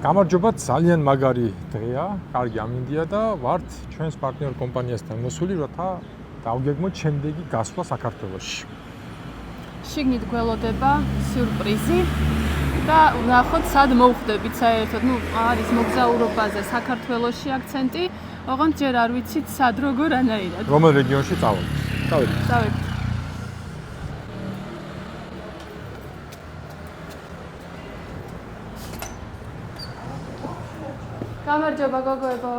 გამარჯობა, ძალიან მაგარი დღეა, კარგი ამინდია და ვართ ჩვენს პარტნიორ კომპანიასთან მოსული, რათა დავგეგმოთ შემდეგი გასვლა საქართველოში. შიგნით გველოდება სიურპრიზი და ვნახოთ სად მოვხდებით საერთოდ. არის მოგზაურობაზე საქართველოში აქცენტი, ოღონდ ჯერ არ ვიცით სად როგორ ანაირად. რომელ რეგიონში წავედით? წავედით. გამარჯობა გოგოებო.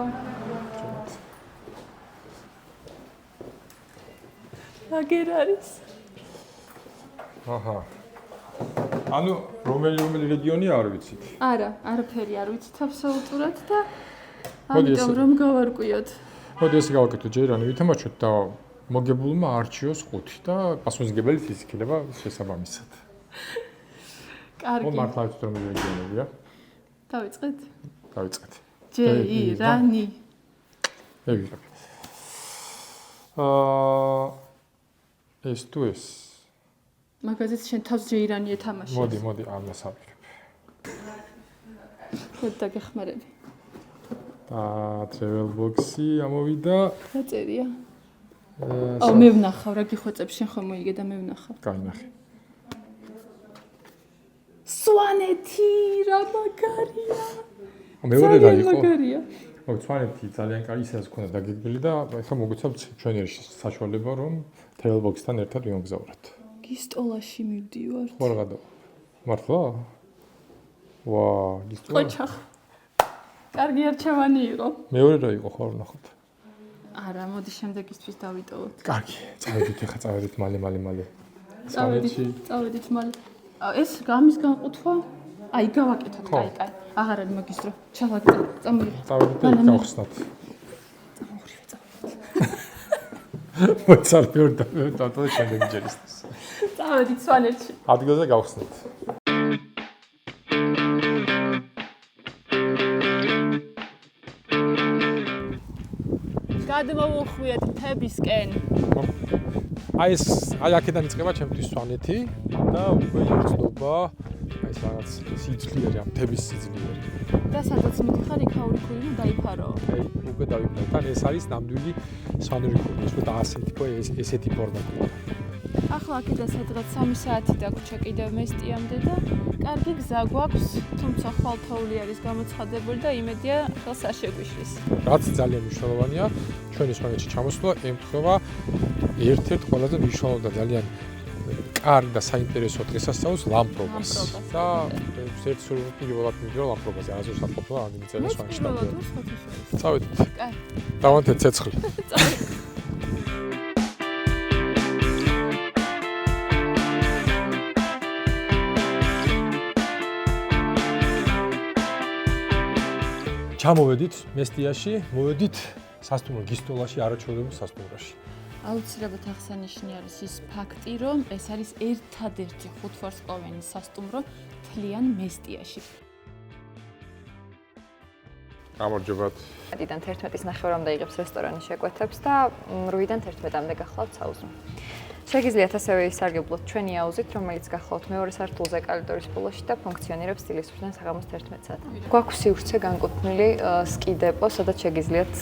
აგერ არის. აჰა. ანუ რომელი რეგიონი არ ვიცით? არა, არაფერი არ ვიცით აბსოლუტურად და ამიტომ რომ გავარკვიოთ. მოდი ესე გავაკეთოთ ჯერანი, ვითამაშოთ და მოგებულმა არჩიოს 5 და პასუხისმგებელი ის იქნება შესაბამისად. კარგი. მართლა ვიცით რომელი რეგიონებია? დავიწყეთ? დავიწყეთ. ჯეირანი. ეგრე. ეს თუ ეს. მაგაზეც შენ თავს ჯეირანი ეთამაშე. მოდი, ამას ავიღებ. ხოდ დაგეხმარები. და travel box-ი ამოვიდა. დაწერია. მე ვნახავ, რა გიხვეწებ შენ ხომ მოიგე და მე ვნახავ. კაი, ნახე. სვანეთი რა მაგარია. მეორე რა იყო? მაგარია. სვანეთი ძალიან კაი ისეაც ქონდა დაგეგმილი და ახლა მოგვიცავთ ჩვენი საშუალება რომ travel box-თან ერთად ვიმოგზავროთ. გისტოლაში მივდივართ. ხო რა გადა? მართლა? ვა, გისტოლა. ყოჩახ. კარგი არჩევანი იყო. მეორე რა იყო ხო ნახოთ? არა, მოდი შემდეგისთვის დავიტოვოთ. კარგი, წავედით მალე. წავედით მალე. ეს გამის განყუთვა? აი, გავაკეთოთ, კაი. აღარ არის მაგის დრო. ჩავაგდე, წამოიღე. წავედით და გავხსნათ. წამოღრივე. მოწარფიორ და შემდეგი ჯერისთვის. წავედით სვანეთში. ადგილზე გავხსნათ. გადმოვუხვიეთ მთებისკენ. აი აქედან იწყება ჩემთვის სვანეთი და უკვე იწდობა ეს რაღაც სიძლიერე, მთების სიძლიერე. და სადაც მიდიხარ, იქ აურიკული დაიფარო. აი, უკვე დავიფარო. თან ეს არის ნამდვილი სვანურიკული, ისე და ესეთი ფორმატია. ახლა აქედან სადღაც 3 საათი დაგვრჩა კიდევ მესტიამდე და კარგი გზა გვაქვს, თუმცა ხვალთაული არის გამოცხადებული და იმედია ხელს არ შეგვიშლის. რაც ძალიან მნიშვნელოვანია, ჩვენი სვანეთში ჩამოსვლა ემთხვევა ერთ-ერთ ყველაზე მნიშვნელოვან და ძალიან კარგ და საინტერესო დღესასწაულს ლამპრობას. და ერთ სრულყოფილად მივიდა ლამპრობაზე, არასდროს არ ყოფილა ამდენი წელი სვანეთში დავდიოდი. წავედით. კარგი. დავანთეთ ცეცხლი. ჩამოვედით მესტიაში, მოვედით სასტუმრო გისტოლაში, არაჩვეულებრივ სასტუმროში. აუცილებლად აღსანიშნავი არის ის ფაქტი, რომ ეს არის ერთადერთი 5 ვარსკვლავიანი სასტუმრო მთლიან მესტიაში. გამარჯობათ. 10-დან 11-ის ნახევრამდე იღებს რესტორანი შეკვეთებს და 8-დან 11-მდე გახლავთ საუზმე. შეგიძლიათ ასევე ისარგებლოთ ჩვენი აუზით, რომელიც გახლავთ მეორე სართულზე კორიდორის ბოლოში და ფუნქციონირებს დილისწვრიდან საღამოს 11 საათამდე. გვაქვს სივრცე განკუთვნილი სკი დეპო, სადაც შეგიძლიათ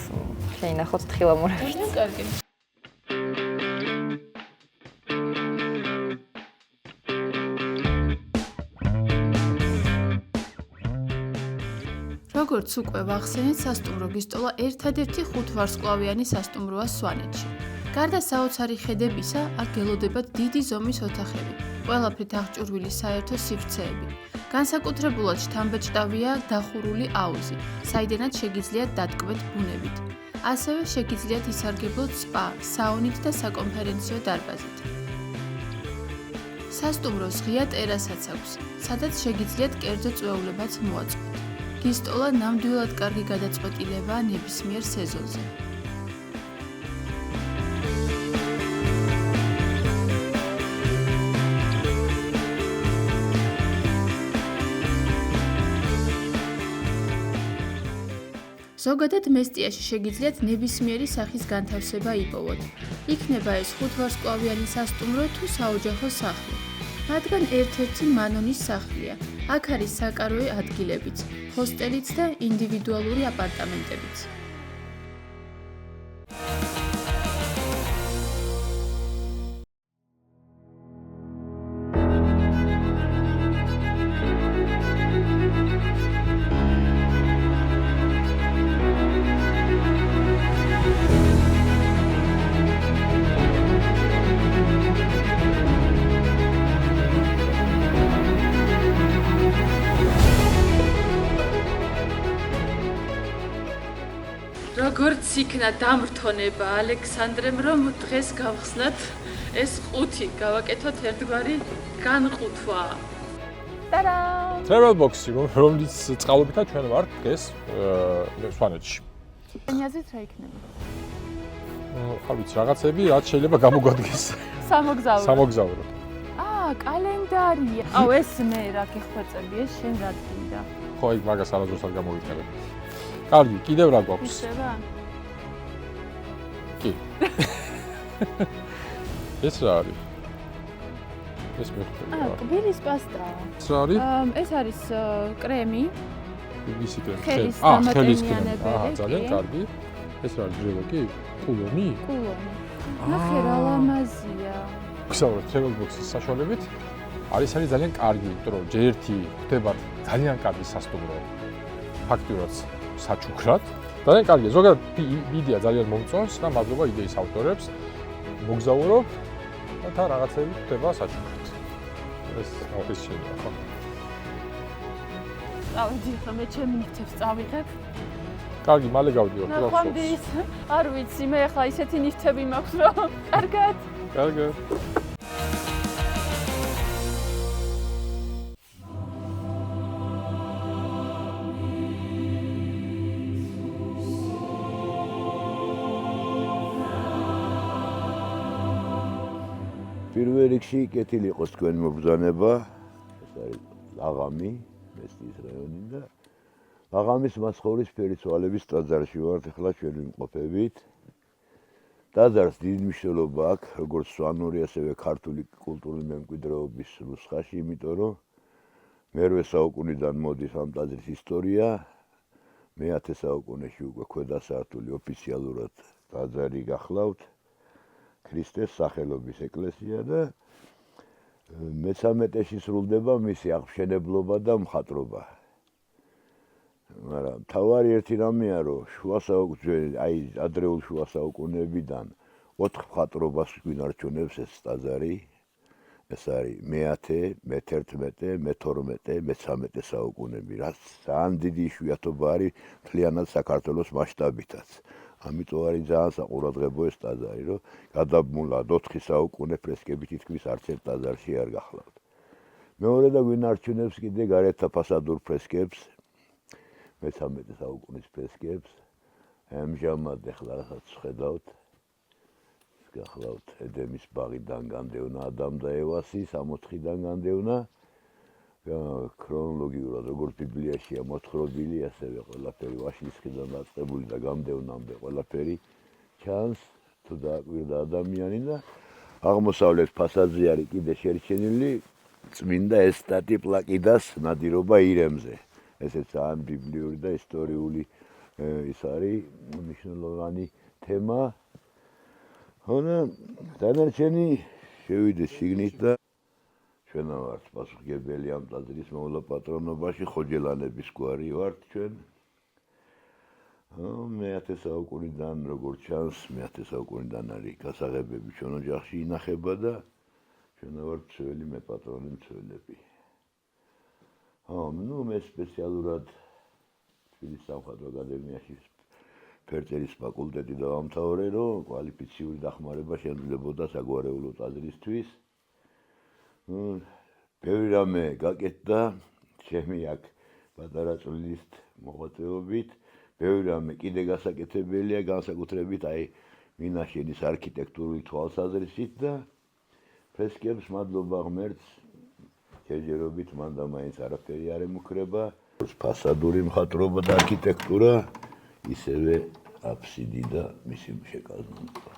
შეინახოთ თხილამურებით. კარგი. როგორც უკვე ვახსენეთ, სასტუმრო გისტოლა ერთადერთი 5 ვარსკვლავიანი სასტუმროა სვანეთში. გარდა საოცარი ხედებისა, აქ გელოდებათ დიდი ზომის ოთახები, ყველაფრით აღჭურვილი საერთო სივრცეები. განსაკუთრებულად შთამბეჭდავია დახურული აუზი, საიდანაც შეგიძლიათ დატკბეთ ბუნებით. ასევე შეგიძლიათ ისარგებლოთ სპა, საუნით და საკონფერენციო დარბაზით. სასტუმროს ღია ტერასაც აქვს, სადაც შეგიძლიათ კერძო წვეულებაც მოაწყოთ. გისტოლა ნამდვილად კარგი გადაწყვეტილებაა ნებისმიერ სეზონზე. ზოგადად მესტიაში შეგიძლიათ ნებისმიერი სახის განთავსება იპოვოთ. იქნება ეს 5 ვარსკვლავიანი სასტუმრო თუ საოჯახო სახლი. რადგან ერთ-ერთი მანონის სახლია. აქ არის საკაროე ადგილებიც, ჰოსტელიც და ინდივიდუალური აპარტამენტებიც. როგორც იქნა დამრთონება ალექსანდრემ, რომ დღეს გავხსნათ ეს 5 გავაკეთოთ ერთგვარი განყუთვა. ტარამ! Travel box-ი, რომლის წყალობითაც ჩვენ ვართ დღეს სვანეთში. ენიაზეც რა იქნება? არ ვიცი, რაღაცები რაც შეიძლება გამოგვადგეს სამოგზაურო. სამოგზაუროდ. კალენდარია. აუ ეს მე რა გიხვეწები, ეს შენ რა გინდა? ხო, იქ მაგას არასდროს არ გამოვიყენებ. კარგი, კიდევ რა გვაქვს? ისევა? კი. ეს რა არის? ეს მეხუთე. კბილის პასტა. ეს რა არის? ეს არის კრემი. ისი კრემი. ხელის ხელის კრემი. დამატებიანებელი, ძალიან კი. კარგი. ეს რა არის ჯელო-კი? კულონი? კულონი. ნახე რა ლამაზია. გსაუბრობთ travel box-ის საშუალებით. არის ძალიან კარგი, იმიტომ რომ ჯერ ერთი ხდებათ ძალიან კარგი სასტუმრო. ფაქტიურად საჩუქრად. ძალიან კარგია. ზოგადად იდეა ძალიან მომწონს და მადლობა იდეის ავტორებს. მოგზაურობ და თან რაღაცები ხდება საჩუქრად. ეს შეგვიძლია ხო? წავედი ხა მე ჩემი ნივთებს წავიღებ. კარგი, მალე გავდივარ. ნახვამდის. არ ვიცი, მე ხა ისეთი ნივთები მაქვს რომ კარგად. კარგად. პირველ რიგში კეთილი იყოს თქვენი მობრძანება. ეს არის ლაღამი, მესტიის რაიონი და ლაღამის მაცხოვრის ფერიცვალების ტაძარში ვართ, ახლა ჩვენ ვიმყოფებით. ტაძარს დიდი მნიშვნელობა აქვს, როგორც სვანური, ასევე ქართული კულტურული მემკვიდრეობის ნუსხაში, იმიტომ რომ მე-8 საუკუნიდან მოდის ამ ტაძრის ისტორია. მე-10 საუკუნეში უკვე ქვედა სართული ოფიციალურად ტაძარი გახლავთ. ქრისტეს სახელობის ეკლესია და მე-13-ში სრულდება მისი აღმშენებლობა და მხატვრობა. მაგრამ თავარი ერთი რამეა, რომ ადრეულ შუა საუკუნეებიდან 4 მხატვრობას გვინარჩუნებს ეს ტაძარი. ეს არის მე-10, მე-11, მე-12, მე-13 საუკუნეები, რაც ძალიან დიდი იშვიათობა არის მთლიანად საქართველოს მასშტაბითაც. ამიტომ არის ძალიან საყურადღებო ეს ტაძარი, რომ გადაბმულად 4 საუკუნე ფრესკები თითქმის არც ერთ ტაძარში არ გახლავთ. მეორე და გვინარჩუნებს კიდე გარეთა ფასადურ ფრესკებს, მე-13 საუკუნის ფრესკებს. ამჟამად ახლა რასაც ხედავთ, გახლავთ ედემის ბაღიდან განდევნა ადამ და ევასი, 64-დან განდევნა. ქრონოლოგიურად როგორც ბიბლიაშია მოთხრობილი, ასევე ყველაფერი ვაშლის ხიდან დაწყებული და გამდევნამდე ყველაფერი ჩანს, თუ დააკვირდა ადამიანი და აღმოსავლეთ ფასადზე არის კიდე შერჩენილი წმინდა ესტატი პლაკიდას ნადირობა ირემზე. ესეც ძალიან ბიბლიური და ისტორიული ის არის მნიშვნელოვანი თემა. ხოდა დანარჩენი შევიდეს შიგნით და ჩვენა ვართ პასუხისმგებელი ამ ტაძრის მოვლა-პატრონობაში, ხოჯელანების გვარი ვართ ჩვენ. მე-10 საუკუნიდან, როგორც ჩანს, მე-10 საუკუნიდან არის გასაღებები ჩვენ ოჯახში ინახება და ჩვენა ვართ ძველი მე-პატრონი მცველები. მე სპეციალურად თბილისის სამხატვრო აკადემიაში ფერწერის ფაკულტეტი დავამთავრე, რომ კვალიფიციური დახმარება შემძლებოდა საგვარეულო ტაძრისთვის. ბევრი რამე გაკეთდა ჩემი აქ პატარა წვლილით მოღვაწეობით, ბევრი რამე კიდე გასაკეთებელია, განსაკუთრებით მინაშენის არქიტექტურული თვალსაზრისით და ფრესკებს მადლობა ღმერთს, ჯერჯერობით მან და მაინც არაფერი არ ემუქრება. ფასადური მხატვრობა და არქიტექტურა, ისევე აფსიდი და მისი შეკაზღვრა.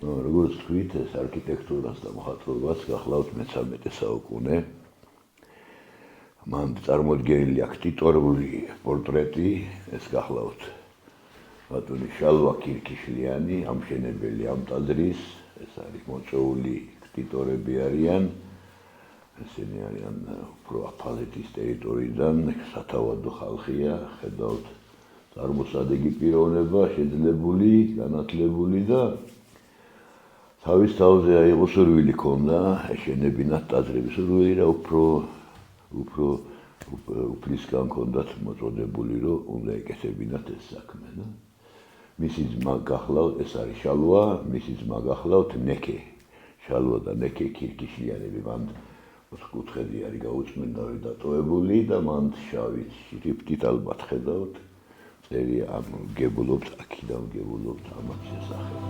როგორც თქვით, ეს არქიტექტურას და მხატვრობას გახლავთ მე-13 საუკუნე. მან წარმოდგენილი აქვს ტიტულური პორტრეტი, ეს გახლავთ ბატონი შალვა კირკიშლიანი, ამშენებელი ამ ტაძრის, ეს არის მოწვეული ტიტულები არიან. ესენი არიან უფრო აფხაზეთის ტერიტორიიდან, სათავადო ხალხია, ხედავთ წარმოსადეგი პიროვნება, შეძლებული, განათლებული და თავის თავზე აიღო სურვილი ქონდა, ეშენებინათ ტაძრების სურვილი და უფრო უფლისგან ქონდათ მოწოდებული, რომ უნდა ეკეთებინათ ეს საქმე. მისი ძმა გახლავთ, ეს არის შალვა, მისი ძმა გახლავთ ნეკე. შალვა და ნეკე კირკიშლიანები მან ოთხკუთხედი არის გაუწმინდავი დატოვებული და მან შავი შრიფტით ალბათ ხედავთ, წერია ამ გებულობთ, აქედან გებულობთ ამათ შესახებ.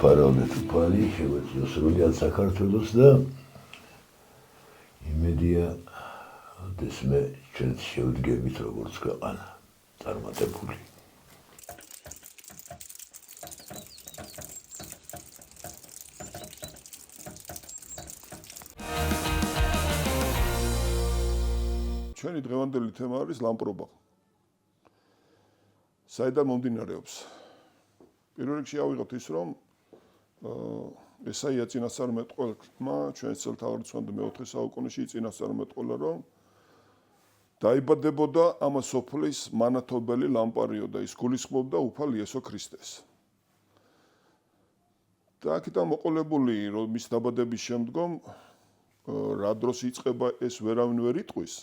ფარაონეთ უფალი შეგვეციო სრულიად საქართველოს და იმედია დესმე ჩვენც შევდგებით როგორც ქვეყანა წარმატებული. ჩვენი დღევანდელი თემა არის ლამპრობა. საიდან მომდინარეობს? პირველ რიგში ავიღოთ ის, რომ ესაია წინასწარმეტყველმა ჩვენს წელთაღრიცხვამდე მე-4 საუკუნეში წინასწარმეტყველა, რომ დაიბადებოდა ამ სოფლის მანათობელი ლამპარიო და ის გულისხმობდა უფალ იესო ქრისტეს. და აქედან მოყოლებული, რომ მის დაბადების შემდგომ რა დროს იწყება ეს ვერავინ ვერ იტყვის,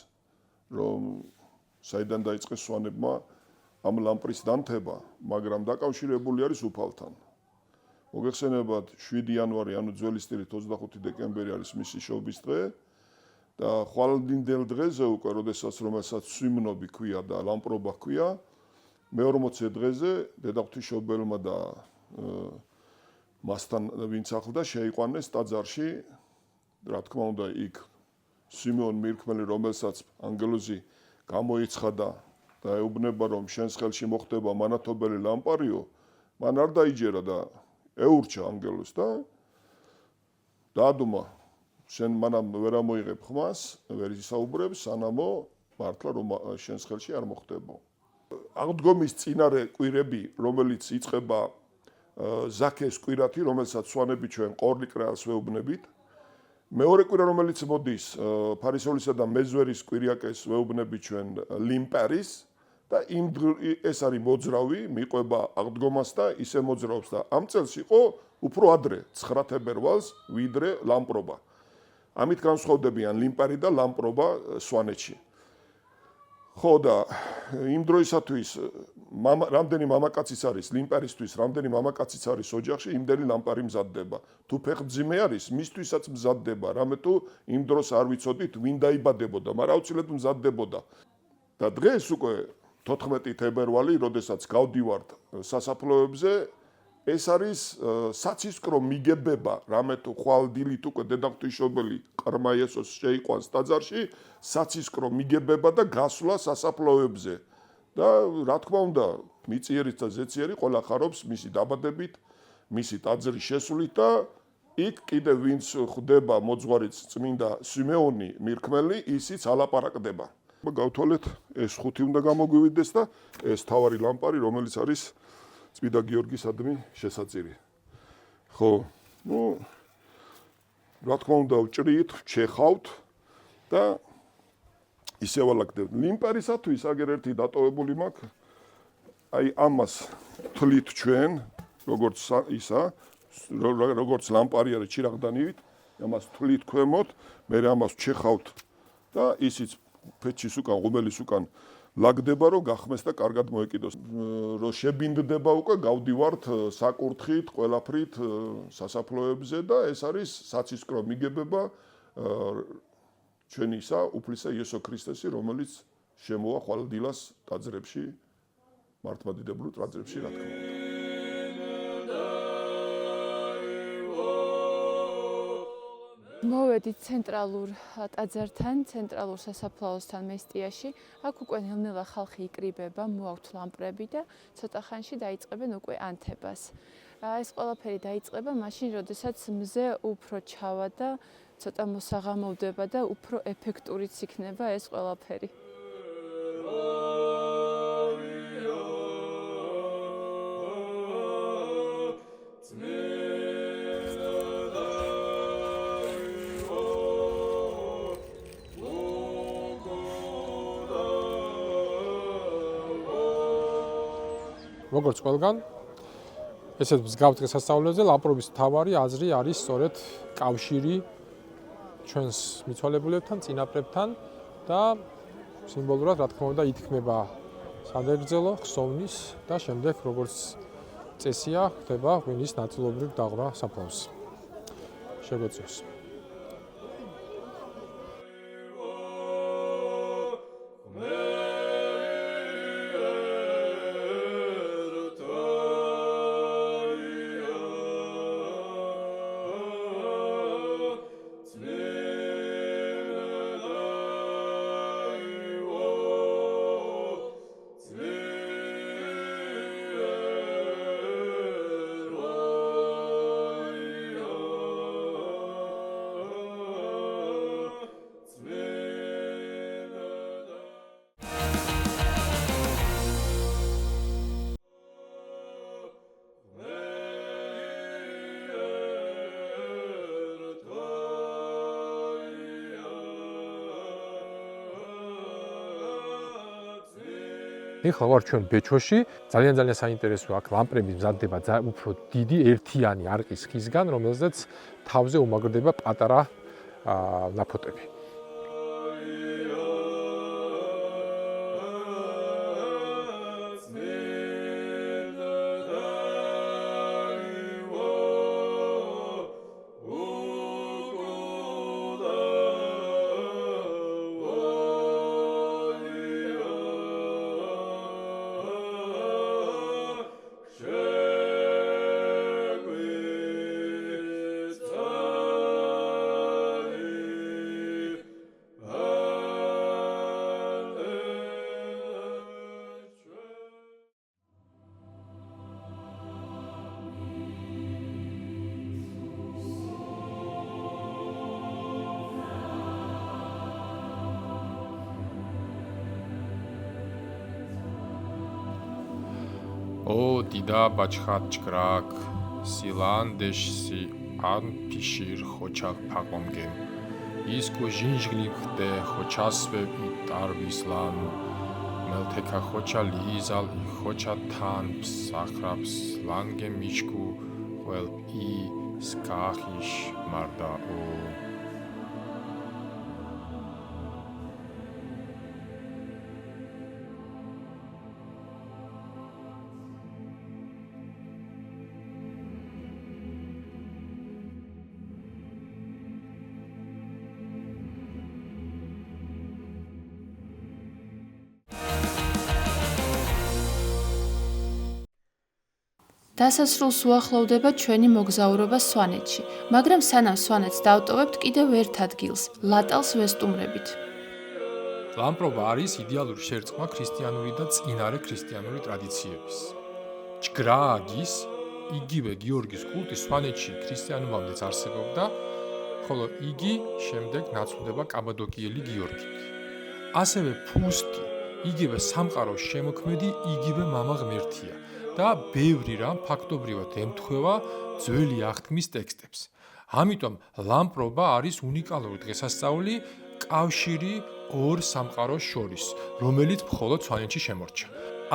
რომ საიდან დაიწყეს სვანებმა ამ ლამპრის დანთება, მაგრამ დაკავშირებული არის უფალთან. მოგეხსენებათ 7 იანვარი, ანუ ძველი სტილით 25 დეკემბერი არის მისი შობის დღე და ხვალინდელ დღეზე უკვე, რომელსაც სვიმნობი ქვია და ლამპრობა ქვია, მე-40 დღეზე დედაღვთისმშობელმა და მასთან ვინც ახლდა შეიყვანეს ტაძარში, რა თქმა უნდა, იქ სიმეონ მირქმელი, რომელსაც ანგელოზი გამოიცხადა და ეუბნება, რომ შენს ხელში მოხდება მანათობელი ლამპარიო, მან არ დაიჯერა და ეურჩა ანგელოზს და დაადუმა, შენ მანამ ვერ ამოიღებ ხმას, ვერ ისაუბრებს, სანამო მართლა რომ შენს ხელში არ მოხდებო. აღდგომის წინარე კვირები, რომელიც იწყება ზაქეს კვირათი, რომელსაც სვანები ჩვენ ყორლიკრაალს ვეუბნებით. მეორე კვირა, რომელიც მოდის ფარისევლისა და მეზვერის კვირიაკეს ვეუბნებით ჩვენ ლიმპარის და ეს არის მოძრავი, მიყვება აღდგომას და ისე მოძრაობს და ამ წელს იყო უფრო ადრე 9 თებერვალს, ვიდრე ლამპრობა. ამით განსხვავდებიან ლიმპარი და ლამპრობა სვანეთში. ხო და იმ დროისათვის რამდენი მამაკაციც არის ლიმპარისთვის, რამდენი მამაკაციც არის ოჯახში, იმდენი ლამპარი მზადდება. თუ ფეხმძიმე არის, მისთვისაც მზადდება, რამე თუ იმ დროს არ ვიცოდით ვინ დაიბადებოდა, მაგრამ აუცილებლად მზადდებოდა. და დღეს უკვე 14 თებერვალი, როდესაც გავდივართ სასაფლაოებზე, ეს არის საცისკრო მიგებება, რამე თუ ხვალდილით უკვე დედაღვთისმშობელი ყრმა იესოს შეიყვანს ტაძარში, საცისკრო მიგებება და გასვლა სასაფლაოებზე. და რა თქმა უნდა, მიწიერით და ზეციერი ყველა ხარობს მისი დაბადებით, მისი ტაძრის შესვლით და იქ კიდევ ვინც ხვდება მოძღვარიც წმინდა სიმეონი მირქმელი, ისიც ალაპარაკდება. გავთვალეთ, ეს 5 უნდა გამოგვივიდეს და ეს თავარი ლამპარი, რომელიც არის წმინდა გიორგისადმი შესაწირი. ხო, რა თქმა უნდა ვჭრით, ვჩეხავთ და ისე ვალაგდებთ. ლიმპარისათვის აგერ ერთი დატოვებული მაქვს. აი ამას თლით ჩვენ, როგორც ისა, როგორც ლამპარი არის ჩირაღდანივით, ამას თლით ქვემოთ, მე ამას ვჩეხავთ და ისიც ფეჩის უკან, ღუმელის უკან ლაგდება, რომ გახმეს და კარგად მოეკიდოს. რომ შებინდდება უკვე, გავდივართ საკურთხით, ყველაფრით სასაფლოებზე და ეს არის საცისკრო მიგებება ჩვენი ისა უფლისა იესო ქრისტესი, რომელიც შემოვა ხვალდილას ტაძრებში, მართლმადიდებლურ ტაძრებში, რა თქმა უნდა. მოვედით ცენტრალურ ტაძართან, ცენტრალურ სასაფლაოსთან მესტიაში. აქ უკვე ნელ-ნელა ხალხი იკრიბება, მოაქვთ ლამპრები და ცოტა ხანში დაიწყებენ უკვე ანთებას. ეს ყველაფერი დაიწყება მაშინ, როდესაც მზე უფრო ჩავა და ცოტა მოსაღამოვდება და უფრო ეფექტურიც იქნება ეს ყველაფერი. როგორც ყველგან, ესეთ მსგავს დღესასწაულებზე ლამპრობის მთავარი აზრი არის სწორედ კავშირი ჩვენს მიცვალებულებთან, წინაპრებთან და სიმბოლურად, რა თქმა უნდა, ითქმება სადაგრძელო ხსოვნის და შემდეგ, როგორც წესია, ხდება ღვინის ნაწილობრივ დაღვრა საფლავზე. შეგვეციოს. ეხლა ვარ ჩვენ ბეჩოში, ძალიან საინტერესოა, აქ ლამპრები მზადდება უფრო დიდი ერთიანი არყის ხისგან, რომელზეც თავზე უმაგრდება პატარა ნაფოტები. ო დიდა ბაჩხატ ჭკრაკ სილანდეშსი ან ფიშირ ხოჩა ფაყომგემ ის კუჟინჟგლი ხდე ხოჩასვები ტარვისლან მელთეკა ხოჩა ლიზალ ხოჩა თან სახრაფს ლანგე მიშკუ ყველ ი სკახიშ მარდაო დასასრულს უახლოვდება ჩვენი მოგზაურობა სვანეთში, მაგრამ სანამ სვანეთს დავტოვებთ კიდევ ერთ ადგილს, ლატალს ვესტუმრებით. ლამპრობა არის იდეალური შერწყმა ქრისტიანული და წინარე ქრისტიანული ტრადიციების. ჭგრაგის, იგივე გიორგის კულტი სვანეთში ქრისტიანობამდეც არსებობდა, ხოლო იგი შემდეგ ნაცვლდება კაბადოკიელი გიორგით. ასევე ფუსტი, იგივე სამყაროს შემოქმედი, იგივე მამა ღმერთია. და ბევრი რამ ფაქტობრივად ემთხვევა ძველი აღთქმის ტექსტებს. ამიტომ ლამპრობა არის უნიკალური დღესასწაული კავშირი ორ სამყაროს შორის, რომელიც მხოლოდ სვანეთში შემორჩა.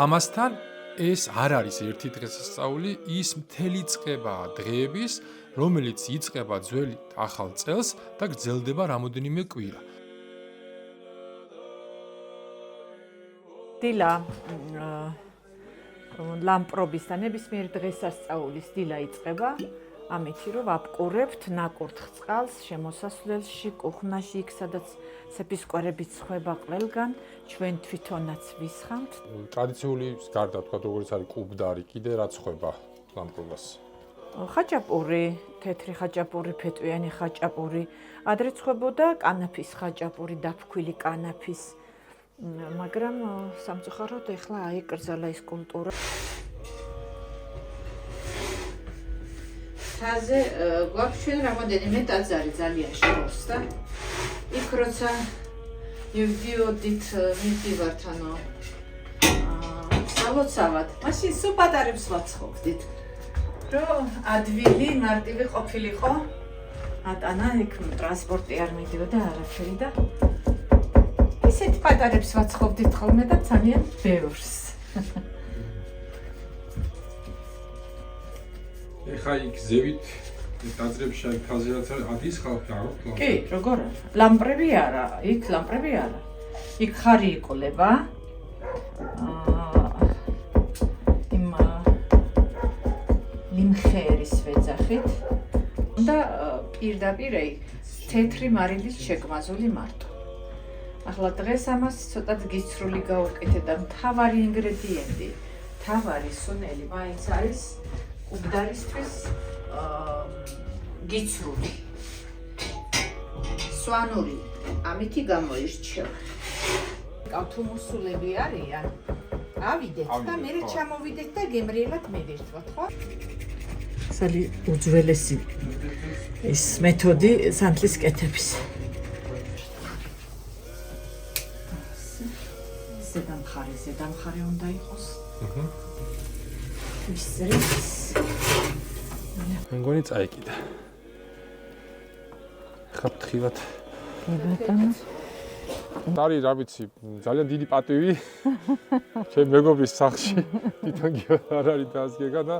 ამასთან ეს არ არის ერთი დღესასწაული, ის მთელი წყებაა დღეების, რომელიც იწყება ძველი ახალ წელს და გრძელდება რამოდენიმე კვირა. დილა ლამპრობის და ნებისმიერ დღესასწაულის დილა იწყება ამით რომ ვაპყურებთ ნაკურთხ წყალს შემოსასვლელში, კუხნაში, იქ სადაც სეპისკვერები ცხება ყველგან, ჩვენ თვითონაც ვისხამთ. ტრადიციული გარდა თქვა როგორც არის კუბდარი, კიდე რაც ხვება ლამპრობას. ხაჭაპური, თეთრი ხაჭაპური, ფეტვიანი ხაჭაპური, ადრე ცხებოდა კანაფის ხაჭაპური, დაფქვილი კანაფის, მაგრამ სამწუხაროდ ეხლა აიკრძალა ეს კულტურა. თაზე გვაქვს ჩვენ რამოდენიმე ტაძარი ძალიან შორს და იქ როცა მივდიოდით, მივდივართ ანუ სალოცავად, მაშინ სულ პატარებს ვაცხობდით. რომ ადვილი მარტივი ყოფილიყო, ატანა იქ ტრანსპორტი არ მიდიოდა არაფერი და ისეთ პატარებს ვაცხობდით ხოლმე და ძალიან ბევრს. ეხა იქ ზევით ტაძრებში აი ფაზერაც ადის ხალხი არ აქვს? კი, როგორ არა? ლამპრები არა, იქ ლამპრები არა. იქ ხარი იყოლება. ლიმხერის ვეძახით და პირდაპირ თეთრი მარილის შეგმაზული მარტო. ახლა დღეს ამას ცოტა გიცრული გავუკეთე და მთავარი ინგრედიენტი, მთავარი სუნელი მაინც არის კუბდარისთვის გიცრული. სვანური, ამითი გამოირჩევა. კავთუმუსულები არიან. ავიდეთ და მე ჩამოვიდეთ და გემრიელად მივირთვათ, ხო? სალი უძველესი ეს მეთოდი სანთლის კეთების. ზედა მხარე უნდა იყოს. ისრიც. მე მგონი წაიკიდა. ხა ფთხილად. დარი რა ვიცი, ძალიან დიდი პატივი. ჩემ მეგობრის სახლში თვითონ არ არის დასგეგა და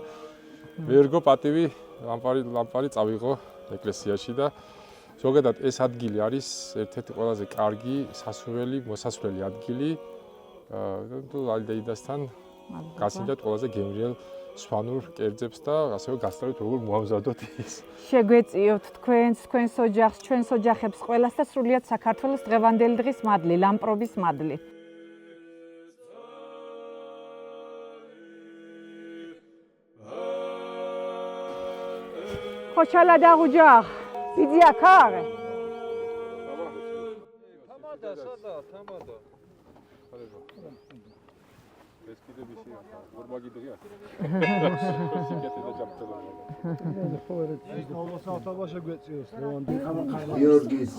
ვერგო პატივი ლამპარი წავიღო ეკლესიაში და ზოგადად ეს ადგილი არის ერთ-ერთი ყველაზე კარგი მოსასვლელი ადგილი. თუ ალდეიდასთან გასინჯათ ყველაზე გემრიელ სვანურ კერძებს და ასევე გასწავლეთ როგორ მოამზადოთ ის. შეგვეწიოთ თქვენს ოჯახს, ჩვენს ოჯახებს ყველას და სრულიად საქართველოს დღევანდელი დღის მადლი, ლამპრობის მადლი. ხოჩალა დაღუჯახ, ბიძია ქარე. თამადა, სადა, თამადა. ეს კიდე ბისია, ვორბაგი დღეა. სიკეთე და ჯაფტელა. გიორგის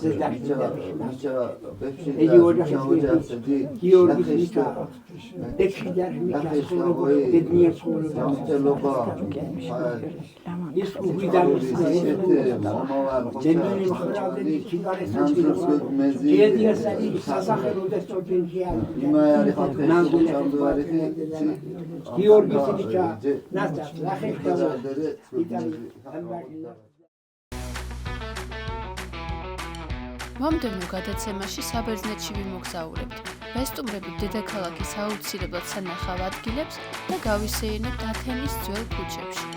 მომდევნო გადაცემაში საბერძნეთში ვიმოგზაურებთ. ვესტუმრებით დედაქალაქის აუცილებლად სანახავ ადგილებს და გავისეირნებთ ათენის ძველ ქუჩებში.